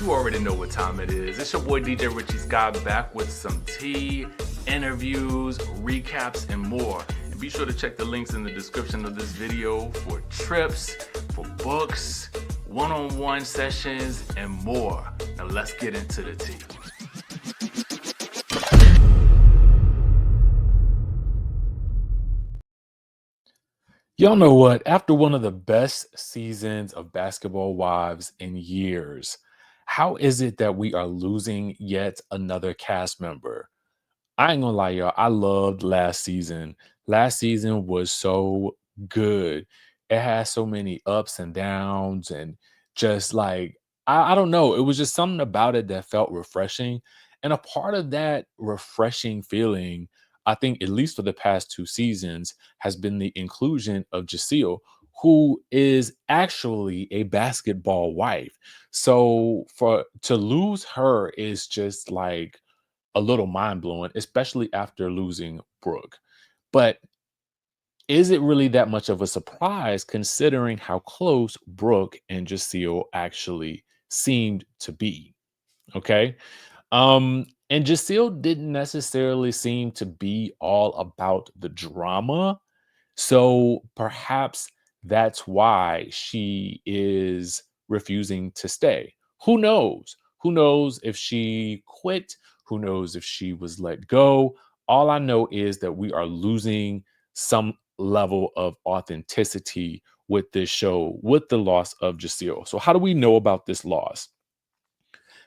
You already know what time it is. It's your boy DJ Richie Skye back with some tea, interviews, recaps, and more. And be sure to check the links in the description of this video for trips, for books, one-on-one sessions, and more. Now let's get into the tea. Y'all know what? After one of the best seasons of Basketball Wives in years, how is it that we are losing yet another cast member? I ain't gonna lie, y'all. I loved last season. Last season was so good. It had so many ups and downs, and just like, I don't know. It was just something about it that felt refreshing. And a part of that refreshing feeling, I think, at least for the past two seasons, has been the inclusion of Jaseel, who is actually a basketball wife. So for to lose her is just like a little mind blowing, especially after losing Brooke. But is it really that much of a surprise considering how close Brooke and Jaseel actually seemed to be? Okay. And Jaseel didn't necessarily seem to be all about the drama. So perhaps that's why she is refusing to stay. Who knows? Who knows if she quit? Who knows if she was let go? All I know is that we are losing some level of authenticity with this show, with the loss of Jaseel. So, how do we know about this loss?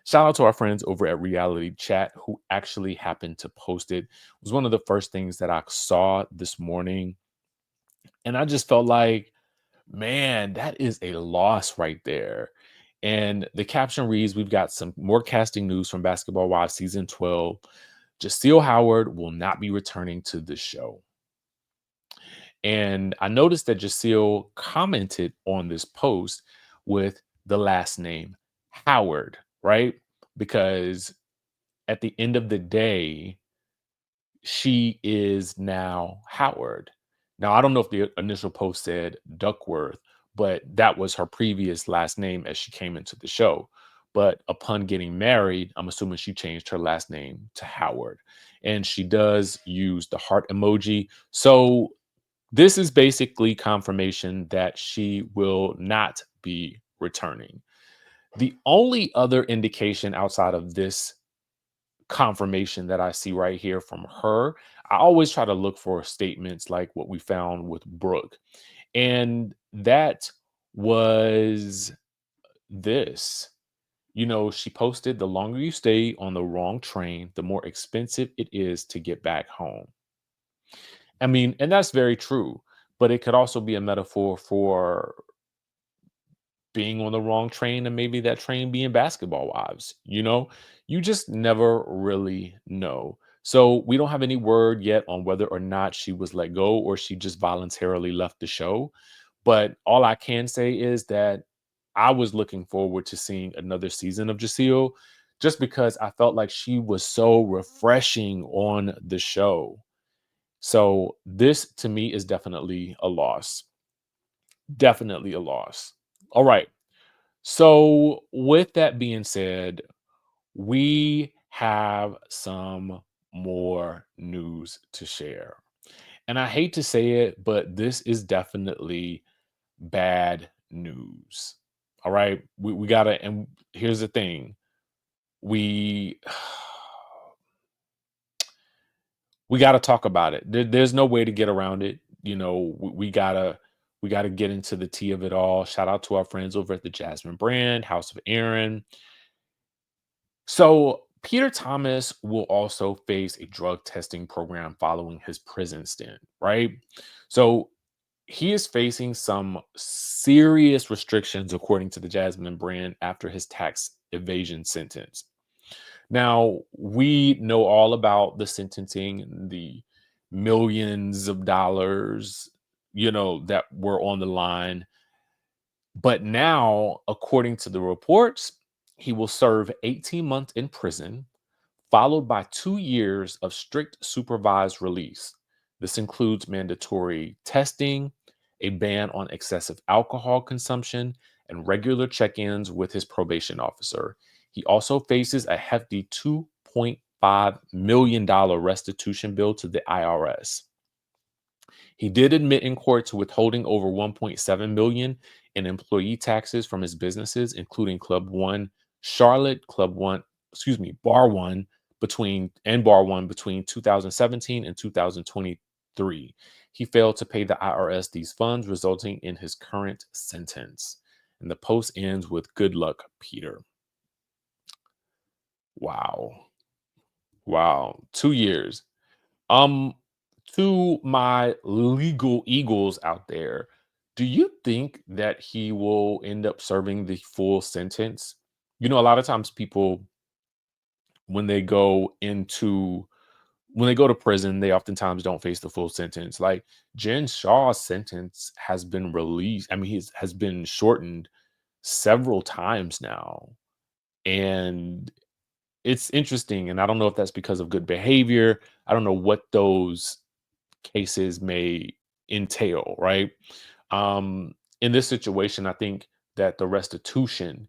Shout out to our friends over at Reality Chat who actually happened to post it. It was one of the first things that I saw this morning. And I just felt like, man, that is a loss right there. And the caption reads, we've got some more casting news from Basketball Wives season 12. Jaseel Howard will not be returning to the show. And I noticed that Jaseel commented on this post with the last name Howard, right? Because at the end of the day, she is now Howard. Now, I don't know if the initial post said Duckworth, but that was her previous last name as she came into the show. But upon getting married, I'm assuming she changed her last name to Howard. And she does use the heart emoji. So this is basically confirmation that she will not be returning. The only other indication outside of this confirmation that I see right here from her, I always try to look for statements like what we found with Brooke. And that was this. You know, she posted, the longer you stay on the wrong train, the more expensive it is to get back home. I mean, and that's very true, but it could also be a metaphor for being on the wrong train and maybe that train being Basketball Wives. You just never really know. So we don't have any word yet on whether or not she was let go or she just voluntarily left the show. But all I can say is that I was looking forward to seeing another season of Jaseel just because I felt like she was so refreshing on the show. So this to me is definitely a loss. Definitely a loss. All right. So, with that being said, we have some more news to share. And I hate to say it, but this is definitely bad news. All right. We got to, and here's the thing we, we got to talk about it. There's no way to get around it. We gotta get into the tea of it all. Shout out to our friends over at the Jasmine brand, House of Aaron. So Peter Thomas will also face a drug testing program following his prison stint, right? So he is facing some serious restrictions, according to the Jasmine brand, after his tax evasion sentence. Now, we know all about the sentencing, the millions of dollars, that were on the line. But now, according to the reports, he will serve 18 months in prison, followed by 2 years of strict supervised release. This includes mandatory testing, a ban on excessive alcohol consumption, and regular check ins with his probation officer. He also faces a hefty $2.5 million restitution bill to the IRS. He did admit in court to withholding over 1.7 million in employee taxes from his businesses, including Club One, Charlotte, Bar One Bar One between 2017 and 2023. He failed to pay the IRS these funds, resulting in his current sentence. And the post ends with "Good luck, Peter." Wow. Wow. 2 years. Um, to my legal eagles out there, do you think that he will end up serving the full sentence? A lot of times people, when they go into when they go to prison, they oftentimes don't face the full sentence. Like Jen Shaw's sentence has been released. I mean, he has been shortened several times now. And it's interesting. And I don't know if that's because of good behavior. I don't know what those cases may entail, right? In this situation, I think that the restitution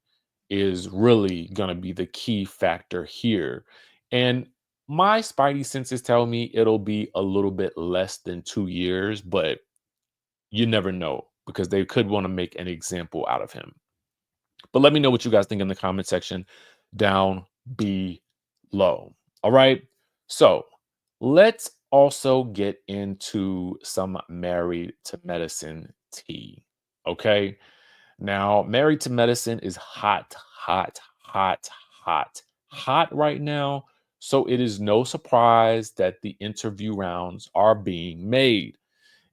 is really going to be the key factor here. And my spidey senses tell me it'll be a little bit less than 2 years, but you never know because they could want to make an example out of him. But let me know what you guys think in the comment section down below. All right. So let's also get into some Married to Medicine tea. Okay. Now, Married to Medicine is hot, hot, hot, hot, hot right now. So it is no surprise that the interview rounds are being made.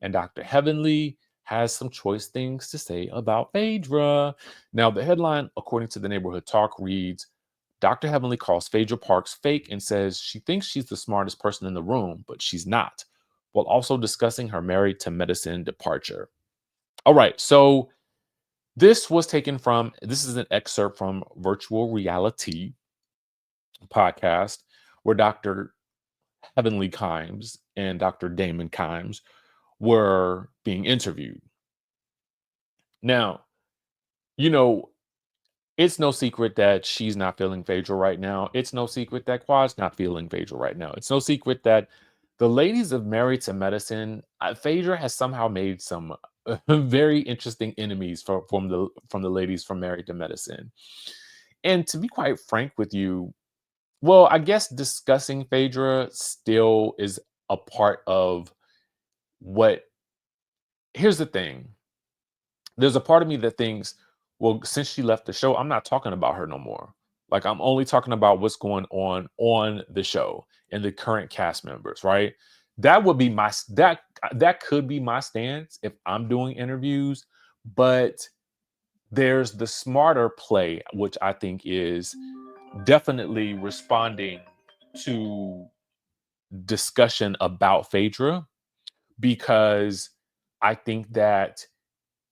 And Dr. Heavenly has some choice things to say about Phaedra. Now, the headline, according to the Neighborhood Talk, reads Dr. Heavenly calls Phaedra Parks fake and says she thinks she's the smartest person in the room, but she's not, while also discussing her Married to Medicine departure. All right, so this is an excerpt from Virtual Reality podcast where Dr. Heavenly Kimes and Dr. Damon Kimes were being interviewed. Now, you know, it's no secret that she's not feeling Phaedra right now. It's no secret that Quad's not feeling Phaedra right now. It's no secret that the ladies of Married to Medicine, Phaedra has somehow made some very interesting enemies from the ladies from Married to Medicine. And to be quite frank with you, well, I guess discussing Phaedra still is a part of what. Here's the thing. There's a part of me that thinks, well, since she left the show, I'm not talking about her no more. Like I'm only talking about what's going on the show and the current cast members, right? That would be that could be my stance if I'm doing interviews, but there's the smarter play, which I think is definitely responding to discussion about Phaedra because I think that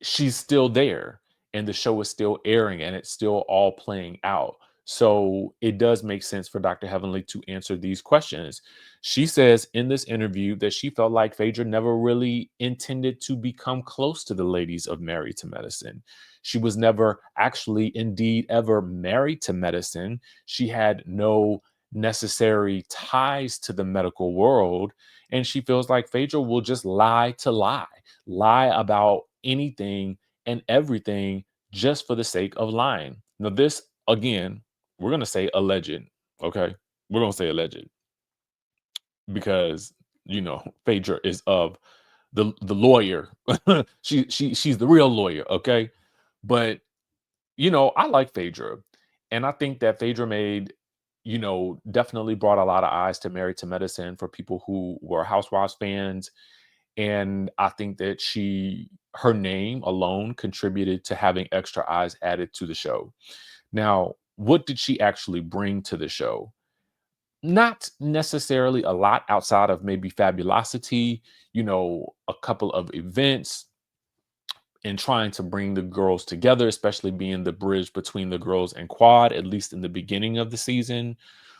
she's still there and the show is still airing and it's still all playing out. So it does make sense for Dr. Heavenly to answer these questions. She says in this interview that she felt like Phaedra never really intended to become close to the ladies of Married to Medicine. She was never actually, indeed, ever married to medicine. She had no necessary ties to the medical world. And she feels like Phaedra will just lie about anything and everything just for the sake of lying. Now, this again, we're gonna say alleged. Okay, we're gonna say alleged because Phaedra is of the lawyer. She's the real lawyer. Okay, but I like Phaedra, and I think that Phaedra made definitely brought a lot of eyes to Married to Medicine for people who were Housewives fans. And I think that her name alone contributed to having extra eyes added to the show. Now, what did she actually bring to the show? Not necessarily a lot outside of maybe fabulosity, a couple of events and trying to bring the girls together, especially being the bridge between the girls and Quad, at least in the beginning of the season.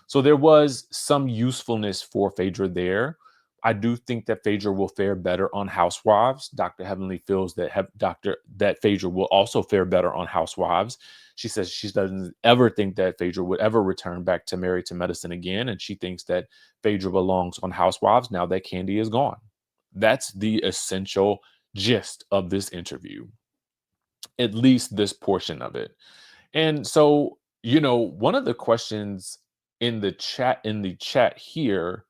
So there was some usefulness for Phaedra there. I do think that Phaedra will fare better on Housewives. Dr. Heavenly feels that that Phaedra will also fare better on Housewives. She says she doesn't ever think that Phaedra would ever return back to Married to Medicine again, and she thinks that Phaedra belongs on Housewives now that Candy is gone. That's the essential gist of this interview, at least this portion of it. And so, one of the questions in the chat here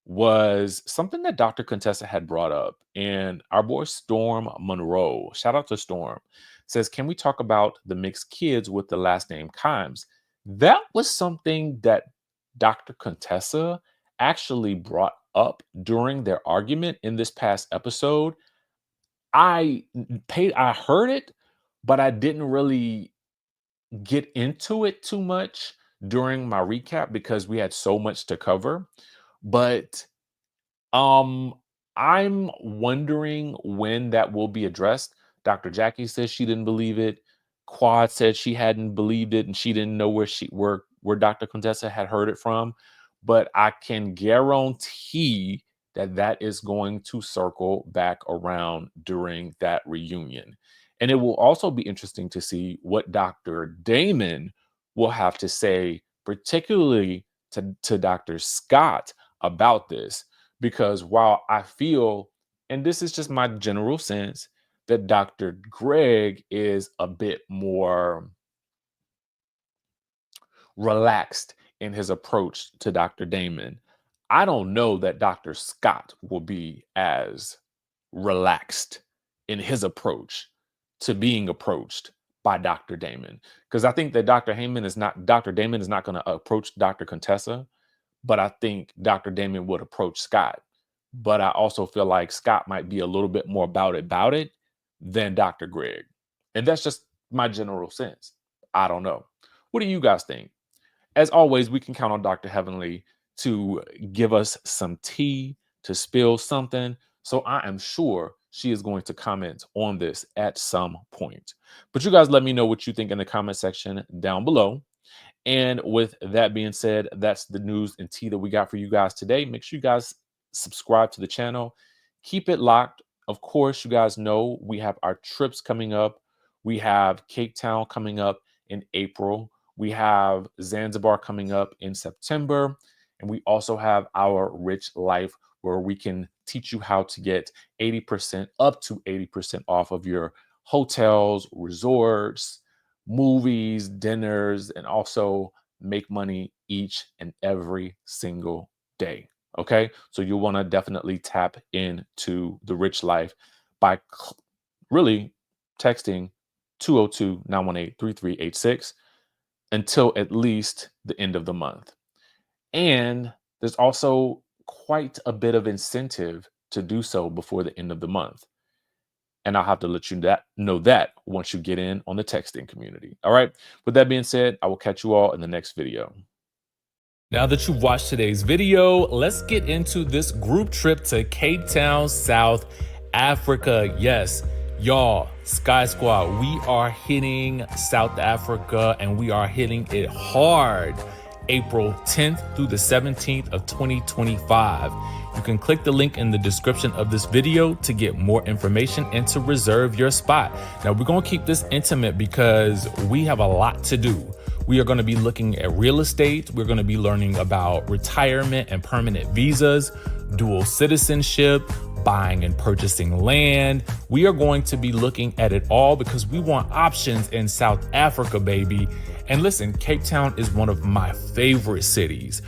was something that Dr. Contessa had brought up. And our boy Storm Monroe, shout out to Storm, says, can we talk about the mixed kids with the last name Kimes? That was something that Dr. Contessa actually brought up during their argument in this past episode. I heard it, but I didn't really get into it too much during my recap because we had so much to cover. But um, I'm wondering when that will be addressed. Dr. Jackie says she didn't believe it. Quad said she hadn't believed it and she didn't know where Dr. Contessa had heard it from. But I can guarantee that that is going to circle back around during that reunion. And it will also be interesting to see what Dr. Damon will have to say, particularly to Dr. Scott about this. Because while I feel, and this is just my general sense, that Dr. Greg is a bit more relaxed in his approach to Dr. Damon, I don't know that Dr. Scott will be as relaxed in his approach to being approached by Dr. Damon. Because I think that Dr. Damon is not going to approach Dr. Contessa, but I think Dr. Damon would approach Scott. But I also feel like Scott might be a little bit more about it than Dr. Greg. And that's just my general sense. I don't know. What do you guys think? As always, we can count on Dr. Heavenly to give us some tea, to spill something. So I am sure she is going to comment on this at some point. But you guys let me know what you think in the comment section down below. And with that being said, that's the news and tea that we got for you guys today. Make sure you guys subscribe to the channel. Keep it locked. Of course, you guys know we have our trips coming up. We have Cape Town coming up in April. We have Zanzibar coming up in September. And we also have our Rich Life, where we can teach you how to get 80% up to 80% off of your hotels, resorts, movies, dinners, and also make money each and every single day. Okay. So you'll want to definitely tap into the Rich Life by really texting 202-918-3386 until at least the end of the month. And there's also quite a bit of incentive to do so before the end of the month. And I'll have to let you know that once you get in on the texting community. All right. With that being said, I will catch you all in the next video. Now that you've watched today's video, let's get into this group trip to Cape Town, South Africa. Yes, y'all, Skye Squad, we are hitting South Africa and we are hitting it hard. April 10th through the 17th of 2025. You can click the link in the description of this video to get more information and to reserve your spot. Now, we're going to keep this intimate because we have a lot to do. We are going to be looking at real estate. We're going to be learning about retirement and permanent visas, dual citizenship, buying and purchasing land. We are going to be looking at it all because we want options in South Africa, baby. And listen, Cape Town is one of my favorite cities.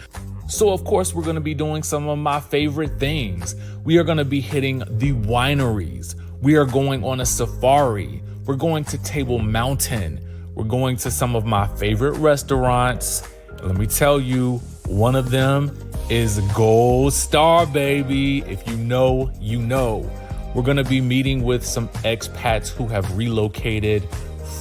So of course, we're going to be doing some of my favorite things. We are going to be hitting the wineries. We are going on a safari. We're going to Table Mountain. We're going to some of my favorite restaurants. And let me tell you, one of them is Gold Star, baby. If you know, you know. We're going to be meeting with some expats who have relocated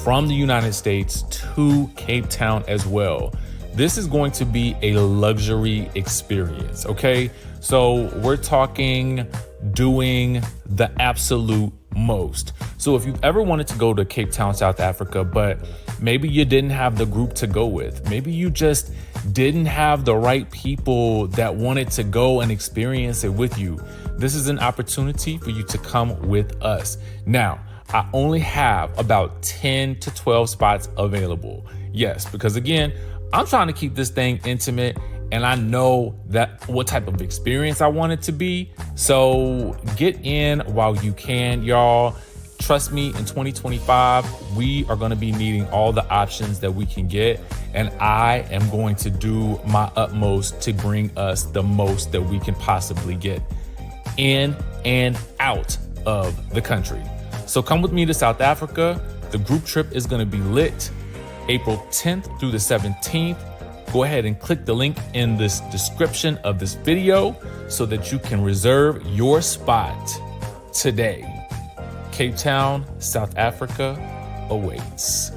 from the United States to Cape Town as well. This is going to be a luxury experience, okay? So we're talking doing the absolute most. So if you've ever wanted to go to Cape Town, South Africa, but maybe you didn't have the group to go with, maybe you just didn't have the right people that wanted to go and experience it with you, this is an opportunity for you to come with us. Now, I only have about 10 to 12 spots available. Yes, because again, I'm trying to keep this thing intimate, and I know that what type of experience I want it to be. So get in while you can, y'all. Trust me, in 2025, we are going to be needing all the options that we can get. And I am going to do my utmost to bring us the most that we can possibly get in and out of the country. So come with me to South Africa. The group trip is going to be lit April 10th through the 17th. Go ahead and click the link in this description of this video so that you can reserve your spot today. Cape Town, South Africa awaits.